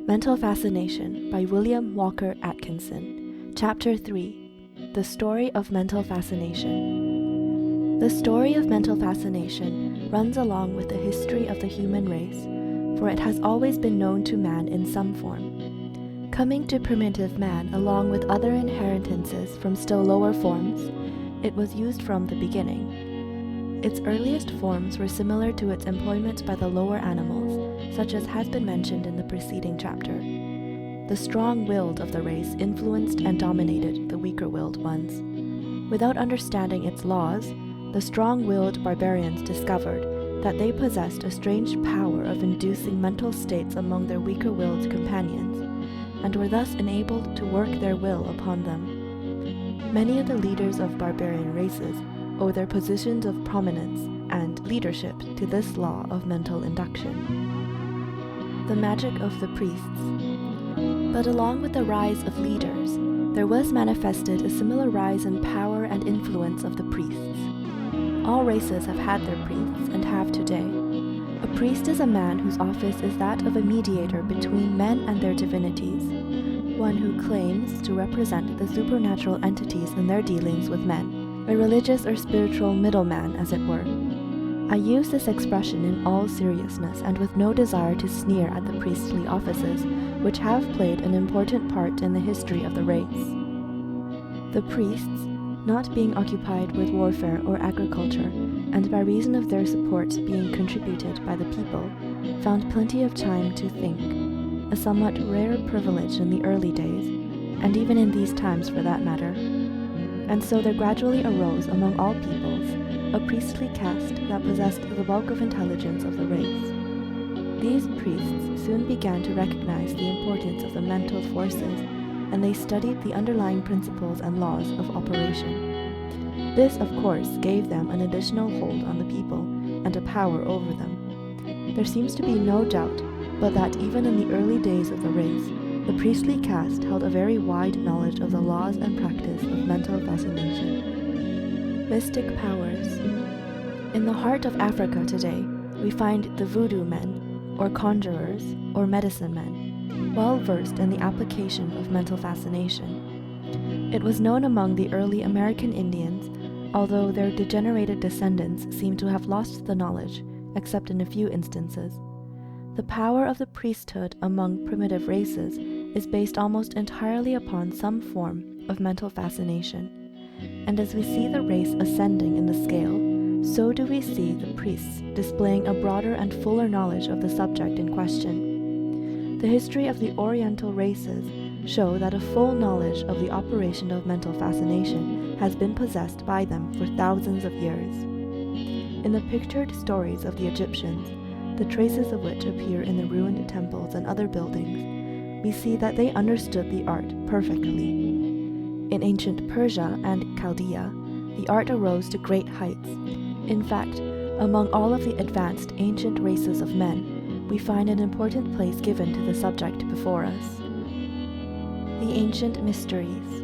Mental Fascination by William Walker Atkinson. Chapter 3. The Story of Mental Fascination. The story of mental fascination runs along with the history of the human race, for it has always been known to man in some form. Coming to primitive man along with other inheritances from still lower forms, it was used from the beginning. Its earliest forms were similar to its employment by the lower animals, such as has been mentioned in the preceding chapter. The strong-willed of the race influenced and dominated the weaker-willed ones. Without understanding its laws, the strong-willed barbarians discovered that they possessed a strange power of inducing mental states among their weaker-willed companions, and were thus enabled to work their will upon them. Many of the leaders of barbarian races owe their positions of prominence and leadership to this law of mental induction. The magic of the priests. But along with the rise of leaders, there was manifested a similar rise in power and influence of the priests. All races have had their priests and have today. A priest is a man whose office is that of a mediator between men and their divinities, one who claims to represent the supernatural entities in their dealings with men, a religious or spiritual middleman, as it were. I use this expression in all seriousness and with no desire to sneer at the priestly offices, which have played an important part in the history of the race. The priests, not being occupied with warfare or agriculture, and by reason of their support being contributed by the people, found plenty of time to think, a somewhat rare privilege in the early days, and even in these times for that matter. And so there gradually arose among all peoples a priestly caste that possessed the bulk of intelligence of the race. These priests soon began to recognize the importance of the mental forces, and they studied the underlying principles and laws of operation. This, of course, gave them an additional hold on the people and a power over them. There seems to be no doubt but that even in the early days of the race, the priestly caste held a very wide knowledge of the laws and practice of mental fascination. Mystic powers. In the heart of Africa today, we find the voodoo men, or conjurers, or medicine men, well versed in the application of mental fascination. It was known among the early American Indians, although their degenerated descendants seem to have lost the knowledge, except in a few instances. The power of the priesthood among primitive races is based almost entirely upon some form of mental fascination. And as we see the race ascending in the scale, so do we see the priests displaying a broader and fuller knowledge of the subject in question. The history of the Oriental races show that a full knowledge of the operation of mental fascination has been possessed by them for thousands of years. In the pictured stories of the Egyptians, the traces of which appear in the ruined temples and other buildings, we see that they understood the art perfectly. In ancient Persia and Chaldea, the art arose to great heights. In fact, among all of the advanced ancient races of men, we find an important place given to the subject before us. The Ancient Mysteries.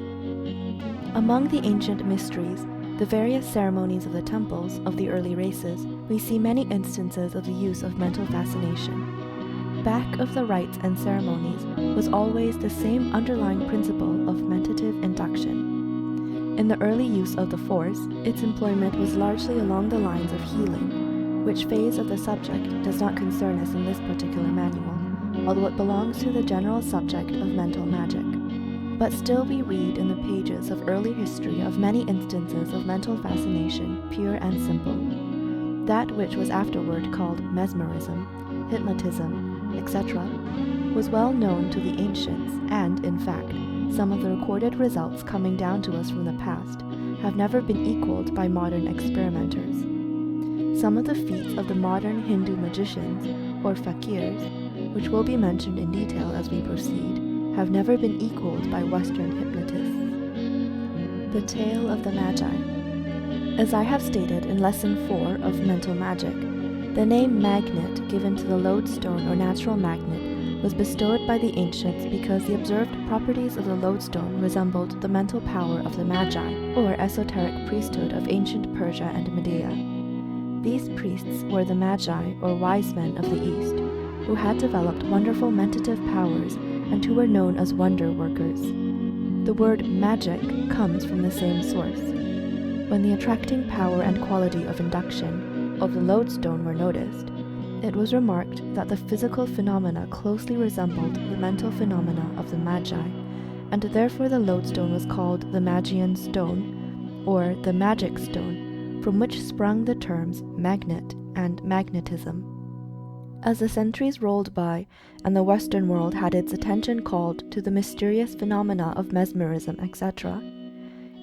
Among the ancient mysteries, the various ceremonies of the temples of the early races, we see many instances of the use of mental fascination. Back of the rites and ceremonies was always the same underlying principle of mentative induction. In the early use of the force, its employment was largely along the lines of healing, which phase of the subject does not concern us in this particular manual, although it belongs to the general subject of mental magic. But still we read in the pages of early history of many instances of mental fascination, pure and simple. That which was afterward called mesmerism, hypnotism, etc., was well known to the ancients, and, in fact, some of the recorded results coming down to us from the past have never been equaled by modern experimenters. Some of the feats of the modern Hindu magicians, or fakirs, which will be mentioned in detail as we proceed, have never been equaled by Western hypnotists. The Tale of the Magi. As I have stated in Lesson 4 of Mental Magic, the name magnet given to the lodestone or natural magnet was bestowed by the ancients because the observed properties of the lodestone resembled the mental power of the Magi, or esoteric priesthood of ancient Persia and Media. These priests were the Magi, or wise men of the East, who had developed wonderful mentative powers and who were known as wonder workers. The word magic comes from the same source. When the attracting power and quality of induction of the lodestone were noticed, it was remarked that the physical phenomena closely resembled the mental phenomena of the Magi, and therefore the lodestone was called the Magian stone, or the magic stone, from which sprung the terms magnet and magnetism. As the centuries rolled by and the Western world had its attention called to the mysterious phenomena of mesmerism, etc.,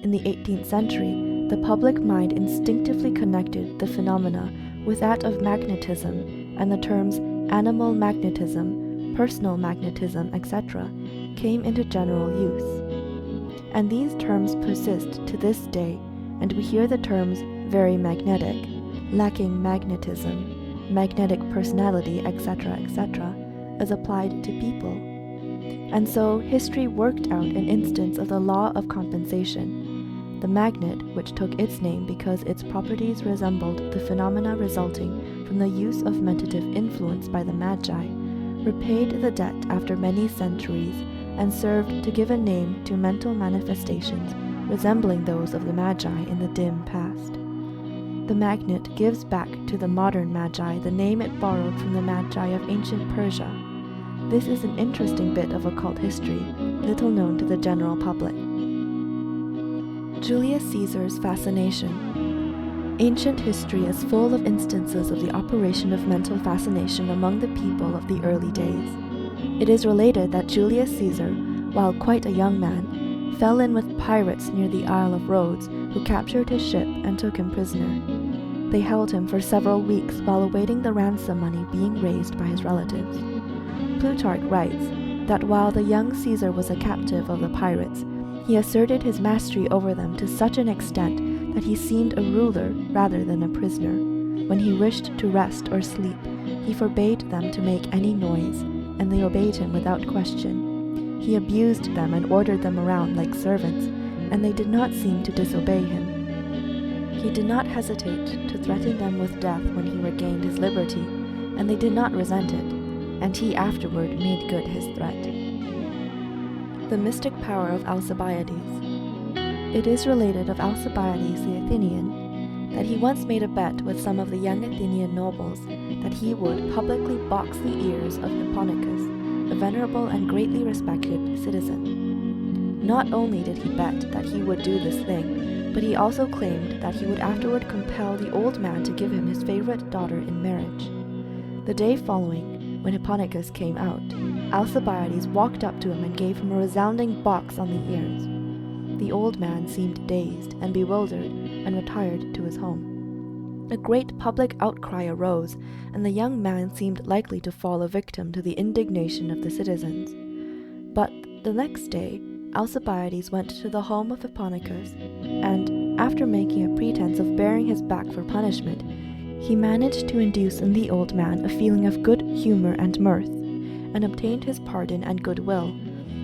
in the 18th century, the public mind instinctively connected the phenomena with that of magnetism, and the terms animal magnetism, personal magnetism, etc., came into general use. And these terms persist to this day, and we hear the terms very magnetic, lacking magnetism, magnetic personality, etc., etc., as applied to people. And so history worked out an instance of the law of compensation. The magnet, which took its name because its properties resembled the phenomena resulting from the use of mentative influence by the Magi, repaid the debt after many centuries and served to give a name to mental manifestations resembling those of the Magi in the dim past. The magnet gives back to the modern Magi the name it borrowed from the Magi of ancient Persia. This is an interesting bit of occult history, little known to the general public. Julius Caesar's fascination. Ancient history is full of instances of the operation of mental fascination among the people of the early days. It is related that Julius Caesar, while quite a young man, fell in with pirates near the Isle of Rhodes, who captured his ship and took him prisoner. They held him for several weeks while awaiting the ransom money being raised by his relatives. Plutarch writes that while the young Caesar was a captive of the pirates, he asserted his mastery over them to such an extent that he seemed a ruler rather than a prisoner. When he wished to rest or sleep, he forbade them to make any noise, and they obeyed him without question. He abused them and ordered them around like servants, and they did not seem to disobey him. He did not hesitate to threaten them with death when he regained his liberty, and they did not resent it, and he afterward made good his threat. The mystic power of Alcibiades. It is related of Alcibiades the Athenian that he once made a bet with some of the young Athenian nobles that he would publicly box the ears of Hipponicus, a venerable and greatly respected citizen. Not only did he bet that he would do this thing, but he also claimed that he would afterward compel the old man to give him his favorite daughter in marriage. The day following, when Hipponicus came out, Alcibiades walked up to him and gave him a resounding box on the ears. The old man seemed dazed and bewildered and retired to his home. A great public outcry arose, and the young man seemed likely to fall a victim to the indignation of the citizens. But the next day, Alcibiades went to the home of Hipponicus, and, after making a pretense of baring his back for punishment, he managed to induce in the old man a feeling of good humor and mirth, and obtained his pardon and goodwill,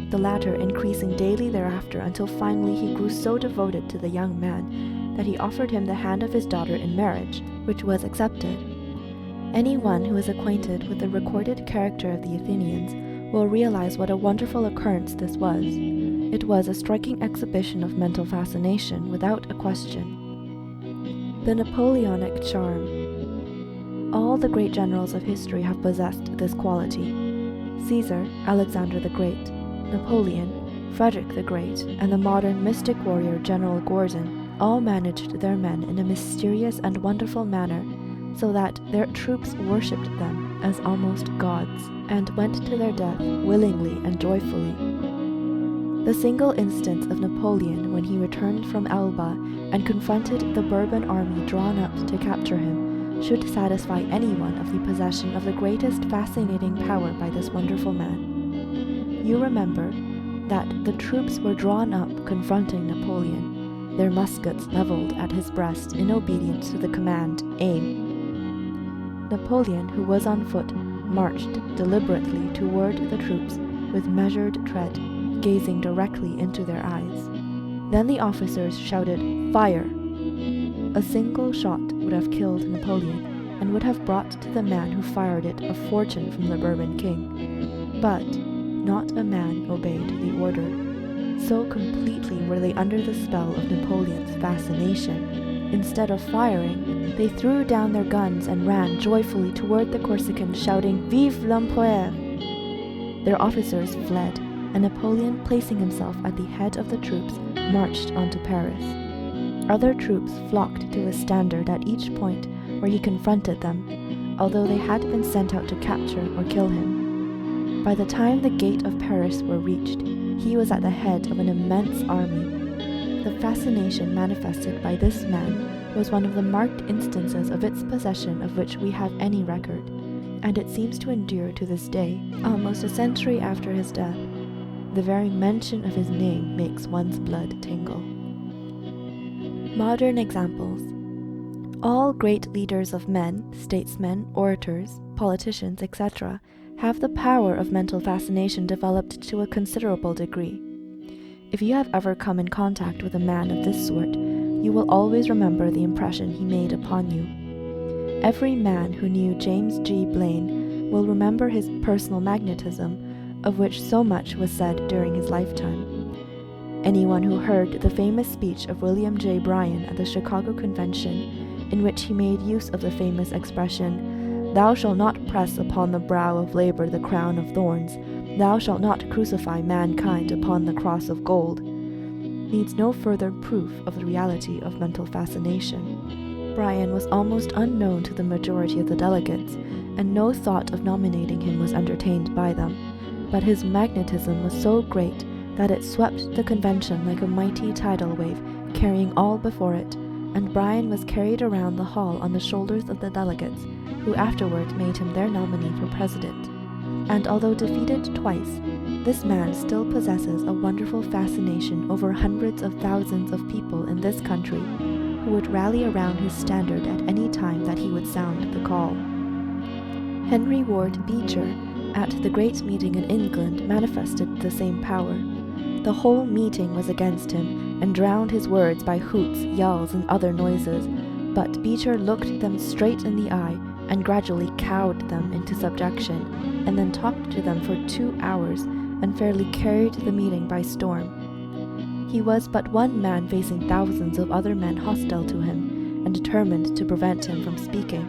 the latter increasing daily thereafter until finally he grew so devoted to the young man that he offered him the hand of his daughter in marriage, which was accepted. Anyone who is acquainted with the recorded character of the Athenians will realize what a wonderful occurrence this was. It was a striking exhibition of mental fascination, without a question. The Napoleonic charm. All the great generals of history have possessed this quality. Caesar, Alexander the Great, Napoleon, Frederick the Great, and the modern mystic warrior General Gordon all managed their men in a mysterious and wonderful manner, so that their troops worshipped them as almost gods, and went to their death willingly and joyfully. The single instance of Napoleon when he returned from Elba and confronted the Bourbon army drawn up to capture him should satisfy anyone of the possession of the greatest fascinating power by this wonderful man. You remember that the troops were drawn up confronting Napoleon, their muskets leveled at his breast in obedience to the command, "Aim." Napoleon, who was on foot, marched deliberately toward the troops with measured tread, gazing directly into their eyes. Then the officers shouted, "Fire!" A single shot would have killed Napoleon, and would have brought to the man who fired it a fortune from the Bourbon king. But not a man obeyed the order. So completely were they under the spell of Napoleon's fascination. Instead of firing, they threw down their guns and ran joyfully toward the Corsicans, shouting, "Vive l'Empereur!" Their officers fled, and Napoleon, placing himself at the head of the troops, marched onto Paris. Other troops flocked to his standard at each point where he confronted them, although they had been sent out to capture or kill him. By the time the gate of Paris were reached, he was at the head of an immense army. The fascination manifested by this man was one of the marked instances of its possession of which we have any record, and it seems to endure to this day, almost a century after his death. The very mention of his name makes one's blood tingle. Modern examples. All great leaders of men, statesmen, orators, politicians, etc., have the power of mental fascination developed to a considerable degree. If you have ever come in contact with a man of this sort, you will always remember the impression he made upon you. Every man who knew James G. Blaine will remember his personal magnetism, of which so much was said during his lifetime. Anyone who heard the famous speech of William J. Bryan at the Chicago Convention, in which he made use of the famous expression, "Thou shalt not press upon the brow of labor the crown of thorns, thou shalt not crucify mankind upon the cross of gold," needs no further proof of the reality of mental fascination. Bryan was almost unknown to the majority of the delegates, and no thought of nominating him was entertained by them, but his magnetism was so great that it swept the convention like a mighty tidal wave, carrying all before it, and Bryan was carried around the hall on the shoulders of the delegates, who afterward made him their nominee for president. And although defeated twice, this man still possesses a wonderful fascination over hundreds of thousands of people in this country, who would rally around his standard at any time that he would sound the call. Henry Ward Beecher, at the great meeting in England, manifested the same power. The whole meeting was against him, and drowned his words by hoots, yells, and other noises, but Beecher looked them straight in the eye, and gradually cowed them into subjection, and then talked to them for 2 hours, and fairly carried the meeting by storm. He was but one man facing thousands of other men hostile to him, and determined to prevent him from speaking.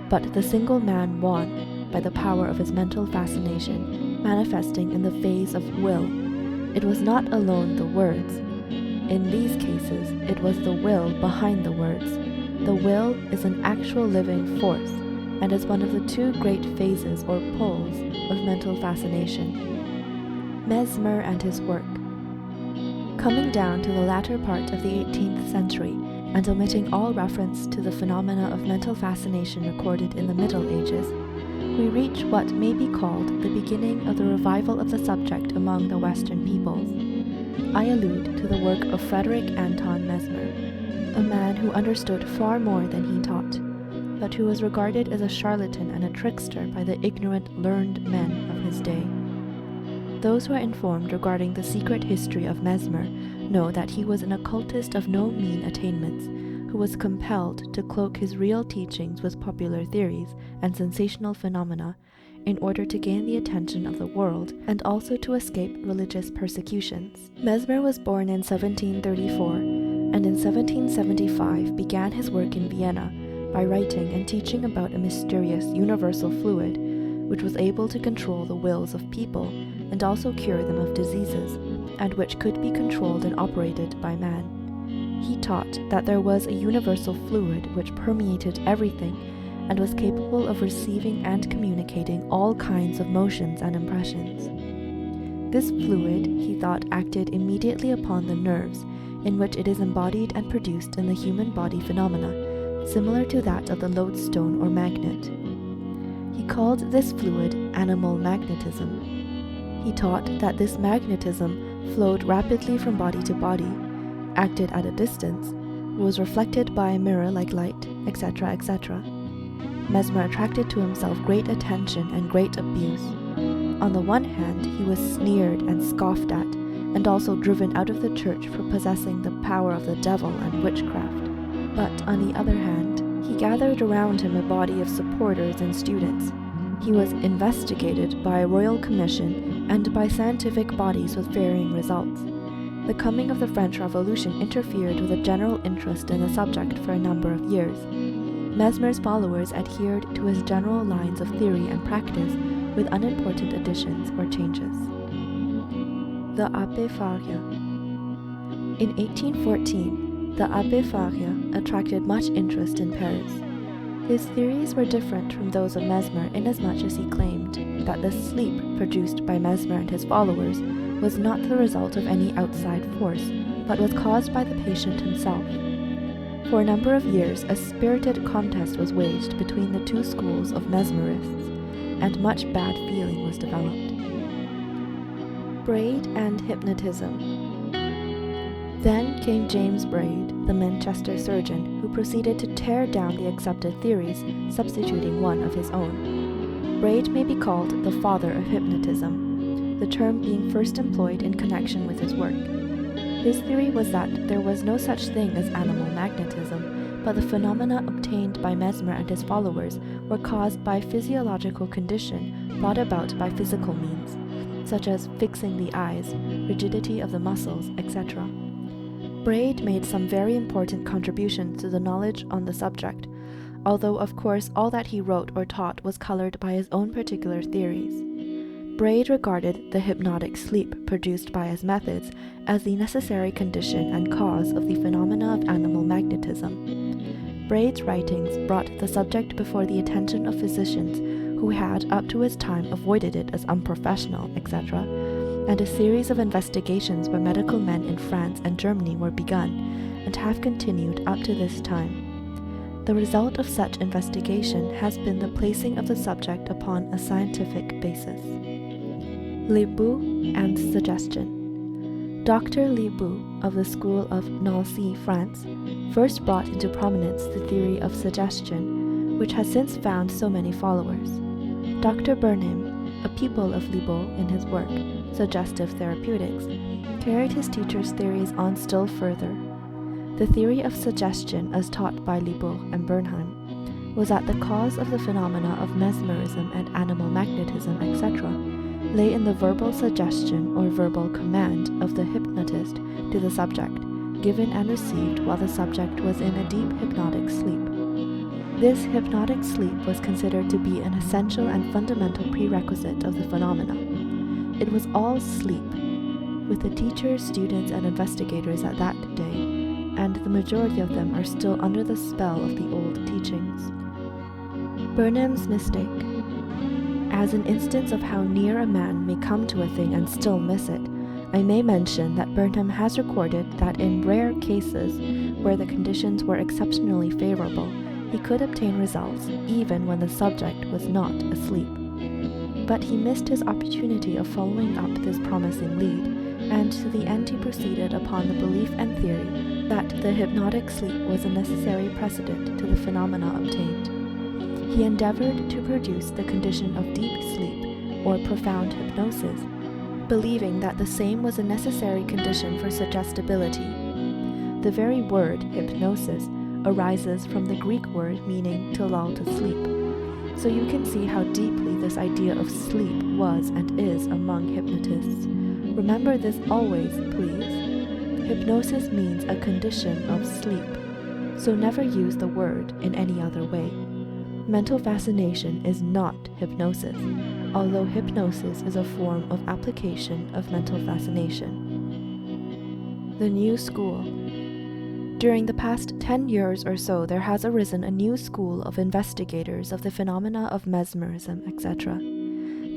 But the single man won, by the power of his mental fascination, manifesting in the phase of will. It was not alone the words. In these cases, it was the will behind the words. The will is an actual living force, and is one of the two great phases or poles of mental fascination. Mesmer and his work. Coming down to the latter part of the 18th century, and omitting all reference to the phenomena of mental fascination recorded in the Middle Ages, we reach what may be called the beginning of the revival of the subject among the Western peoples. I allude to the work of Frederick Anton Mesmer, a man who understood far more than he taught, but who was regarded as a charlatan and a trickster by the ignorant, learned men of his day. Those who are informed regarding the secret history of Mesmer know that he was an occultist of no mean attainments, who was compelled to cloak his real teachings with popular theories and sensational phenomena in order to gain the attention of the world and also to escape religious persecutions. Mesmer was born in 1734, and in 1775 began his work in Vienna by writing and teaching about a mysterious universal fluid which was able to control the wills of people and also cure them of diseases, and which could be controlled and operated by man. He taught that there was a universal fluid which permeated everything and was capable of receiving and communicating all kinds of motions and impressions. This fluid, he thought, acted immediately upon the nerves, in which it is embodied and produced in the human body phenomena, similar to that of the lodestone or magnet. He called this fluid animal magnetism. He taught that this magnetism flowed rapidly from body to body, acted at a distance, was reflected by a mirror like light, etc., etc. Mesmer attracted to himself great attention and great abuse. On the one hand, he was sneered and scoffed at, and also driven out of the church for possessing the power of the devil and witchcraft. But on the other hand, he gathered around him a body of supporters and students. He was investigated by a royal commission and by scientific bodies with varying results. The coming of the French Revolution interfered with a general interest in the subject for a number of years. Mesmer's followers adhered to his general lines of theory and practice with unimportant additions or changes. The Abbé Faria. In 1814, the Abbé Faria attracted much interest in Paris. His theories were different from those of Mesmer inasmuch as he claimed that the sleep produced by Mesmer and his followers was not the result of any outside force, but was caused by the patient himself. For a number of years, a spirited contest was waged between the two schools of mesmerists, and much bad feeling was developed. Braid and hypnotism. Then came James Braid, the Manchester surgeon, who proceeded to tear down the accepted theories, substituting one of his own. Braid may be called the father of hypnotism, the term being first employed in connection with his work. His theory was that there was no such thing as animal magnetism, but the phenomena obtained by Mesmer and his followers were caused by physiological condition brought about by physical means, such as fixing the eyes, rigidity of the muscles, etc. Braid made some very important contributions to the knowledge on the subject, although of course all that he wrote or taught was colored by his own particular theories. Braid regarded the hypnotic sleep produced by his methods as the necessary condition and cause of the phenomena of animal magnetism. Braid's writings brought the subject before the attention of physicians who had up to his time avoided it as unprofessional, etc., and a series of investigations by medical men in France and Germany were begun, and have continued up to this time. The result of such investigation has been the placing of the subject upon a scientific basis. Lebu and suggestion. Dr. Lebu of the school of Nancy, France, first brought into prominence the theory of suggestion, which has since found so many followers. Dr. Burnham, a pupil of Lebu in his work, Suggestive Therapeutics, carried his teacher's theories on still further. The theory of suggestion, as taught by Lebu and Burnham, was that the cause of the phenomena of mesmerism and animal magnetism, etc., lay in the verbal suggestion or verbal command of the hypnotist to the subject, given and received while the subject was in a deep hypnotic sleep. This hypnotic sleep was considered to be an essential and fundamental prerequisite of the phenomena. It was all sleep, with the teachers, students, and investigators at that day, and the majority of them are still under the spell of the old teachings. Burnham's mistake. As an instance of how near a man may come to a thing and still miss it, I may mention that Burnham has recorded that in rare cases, where the conditions were exceptionally favorable, he could obtain results even when the subject was not asleep. But he missed his opportunity of following up this promising lead, and to the end he proceeded upon the belief and theory that the hypnotic sleep was a necessary precedent to the phenomena obtained. He endeavored to produce the condition of deep sleep, or profound hypnosis, believing that the same was a necessary condition for suggestibility. The very word hypnosis arises from the Greek word meaning to lull to sleep, so you can see how deeply this idea of sleep was and is among hypnotists. Remember this always, please. Hypnosis means a condition of sleep, so never use the word in any other way. Mental fascination is not hypnosis, although hypnosis is a form of application of mental fascination. The New School. During the past 10 years or so, there has arisen a new school of investigators of the phenomena of mesmerism, etc.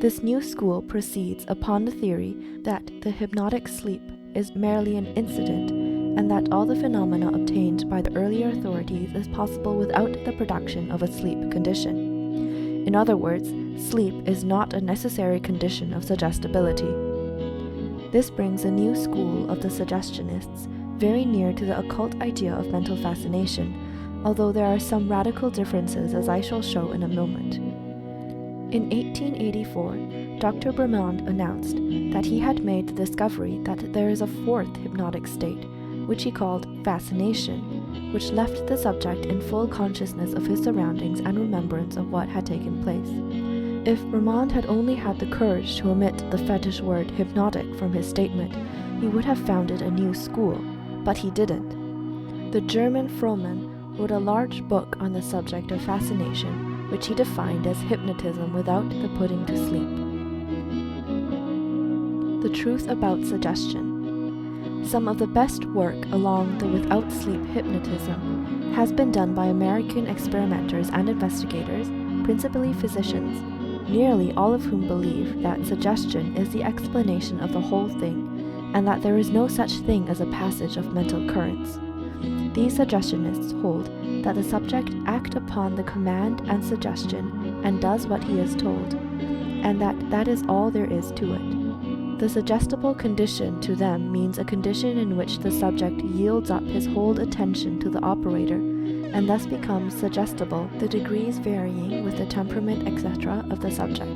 This new school proceeds upon the theory that the hypnotic sleep is merely an incident, and that all the phenomena obtained by the earlier authorities is possible without the production of a sleep condition. In other words, sleep is not a necessary condition of suggestibility. This brings a new school of the suggestionists very near to the occult idea of mental fascination, although there are some radical differences, as I shall show in a moment. In 1884, Dr. Bremond announced that he had made the discovery that there is a fourth hypnotic state, which he called fascination, which left the subject in full consciousness of his surroundings and remembrance of what had taken place. If Ramond had only had the courage to omit the fetish word hypnotic from his statement, he would have founded a new school, but he didn't. The German Frohman wrote a large book on the subject of fascination, which he defined as hypnotism without the putting to sleep. The truth about suggestion. Some of the best work along the without sleep hypnotism has been done by American experimenters and investigators, principally physicians, nearly all of whom believe that suggestion is the explanation of the whole thing, and that there is no such thing as a passage of mental currents. These suggestionists hold that the subject acts upon the command and suggestion and does what he is told, and that is all there is to it. The suggestible condition to them means a condition in which the subject yields up his whole attention to the operator, and thus becomes suggestible, the degrees varying with the temperament, etc. of the subject.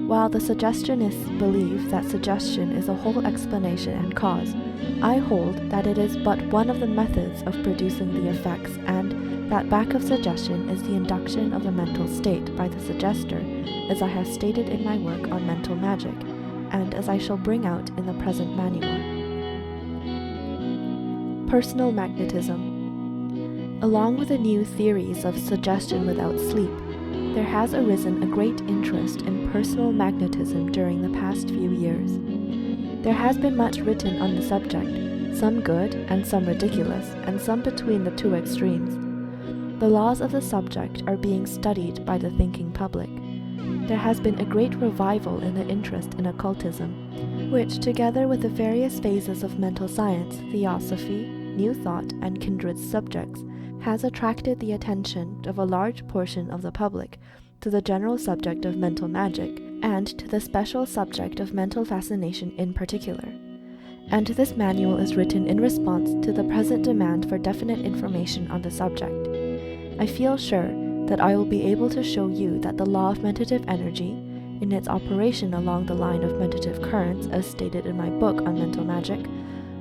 While the suggestionists believe that suggestion is a whole explanation and cause, I hold that it is but one of the methods of producing the effects, and that back of suggestion is the induction of the mental state by the suggester, as I have stated in my work on mental magic, and as I shall bring out in the present manual. Personal magnetism. Along with the new theories of suggestion without sleep, there has arisen a great interest in personal magnetism during the past few years. There has been much written on the subject, some good and some ridiculous, and some between the two extremes. The laws of the subject are being studied by the thinking public. There has been a great revival in the interest in occultism, which, together with the various phases of mental science, theosophy, new thought, and kindred subjects, has attracted the attention of a large portion of the public to the general subject of mental magic, and to the special subject of mental fascination in particular. And this manual is written in response to the present demand for definite information on the subject. I feel sure that I will be able to show you that the law of mentative energy, in its operation along the line of mentative currents as stated in my book on mental magic,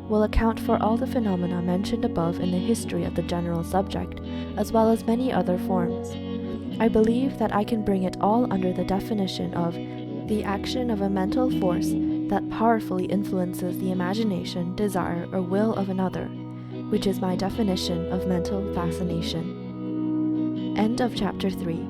will account for all the phenomena mentioned above in the history of the general subject, as well as many other forms. I believe that I can bring it all under the definition of the action of a mental force that powerfully influences the imagination, desire, or will of another, which is my definition of mental fascination. End of Chapter 3.